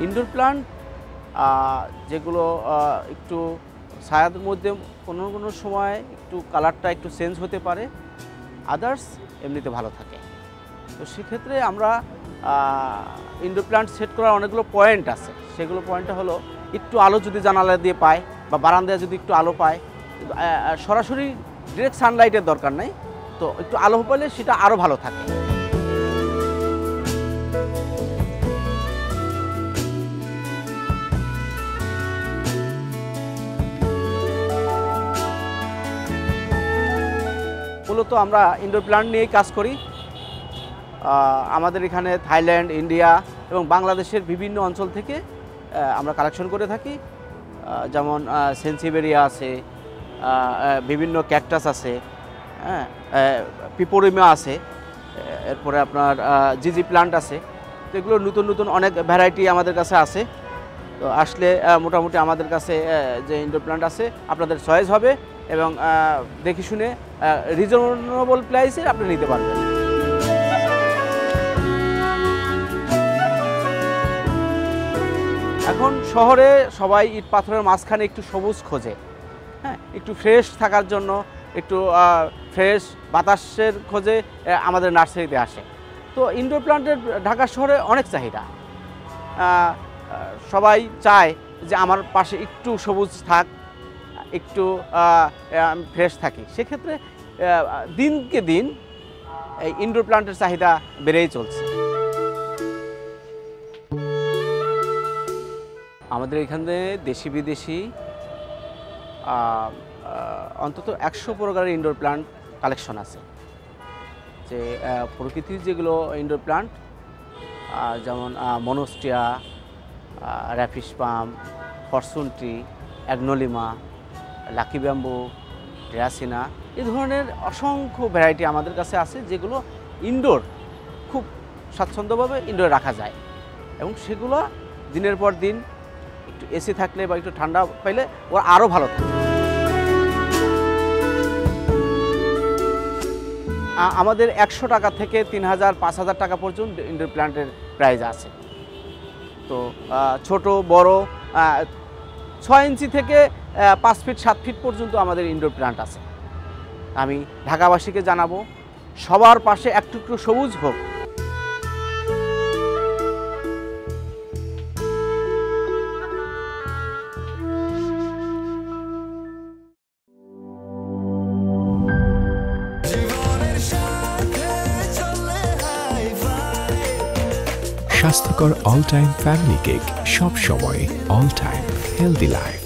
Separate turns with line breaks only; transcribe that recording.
Indoor plant যেগুলো একটু ছায়ার মধ্যে কোনো সময় একটু কালারটা একটু চেঞ্জ হতে পারে, আদার্স এমনিতে ভালো থাকে। তো সেক্ষেত্রে আমরা ইনডোর প্লান্ট সেট করার অনেকগুলো পয়েন্ট আছে। সেগুলো পয়েন্টটা হলো একটু আলো যদি জানালা দিয়ে পায় বা বারান্দায় যদি একটু আলো পায়, সরাসরি ডিরেক্ট সানলাইটের দরকার নাই, তো একটু আলো পেলে সেটা আরও ভালো থাকে। মূলত আমরা ইনডোর প্লান্ট নিয়েই কাজ করি। আমাদের এখানে থাইল্যান্ড, ইন্ডিয়া এবং বাংলাদেশের বিভিন্ন অঞ্চল থেকে আমরা কালেকশন করে থাকি। যেমন সেন্সিবেরিয়া আছে, বিভিন্ন ক্যাকটাস আছে, হ্যাঁ, পিপোরিমা আছে, এরপরে আপনার জিজি প্লান্ট আছে। তো এগুলো নতুন নতুন অনেক ভ্যারাইটি আমাদের কাছে আছে। তো আসলে মোটামুটি আমাদের কাছে যে ইনডোর প্লান্ট আছে আপনাদের চয়েস হবে এবং দেখে শুনে রিজনেবল প্রাইসে আপনি নিতে পারবেন। এখন শহরে সবাই ইট পাথরের মাঝখানে একটু সবুজ খোঁজে, হ্যাঁ, একটু ফ্রেশ থাকার জন্য, একটু ফ্রেশ বাতাসের খোঁজে আমাদের নার্সারিতে আসে। তো ইনডোর প্লান্টের ঢাকা শহরে অনেক চাহিদা। সবাই চায় যে আমার পাশে একটু সবুজ থাক, একটু ফ্রেশ থাকি। সেক্ষেত্রে দিনকে দিন এই ইনডোর প্লান্টের চাহিদা বেড়েই চলছে। আমাদের এখানে দেশি বিদেশি অন্তত 100 প্রকারের ইনডোর প্লান্ট কালেকশন আছে। যে প্রকৃতির যেগুলো ইনডোর প্লান্ট, যেমন মনোস্টিয়া, র্যাপিস পাম, ফরচুন ট্রি, অ্যাগনোলিমা, লাকি ব্যাম্বু, ড্রাসিনা, এই ধরনের অসংখ্য ভ্যারাইটি আমাদের কাছে আছে, যেগুলো ইনডোর খুব স্বাচ্ছন্দ্যভাবে ইনডোরে রাখা যায় এবং সেগুলো দিনের পর দিন একটু এসি থাকলে বা একটু ঠান্ডা পাইলে ওরা আরও ভালো থাকে। আমাদের 100 টাকা থেকে 3000, 5000 টাকা পর্যন্ত ইনডোর প্ল্যান্টের প্রাইস আছে। তো ছোট বড় 6 ইঞ্চি থেকে 5 ফিট 7 ফিট পর্যন্ত আমাদের ইনডোর প্ল্যান্ট আছে। আমি ঢাকাবাসীকে জানাবো, সবার পাশে একটু একটু সবুজ হোক।
স্বাস্থ্যকর অল টাইম ফ্যামিলি কেক, সব সময় অল টাইম হেলদি লাইফ।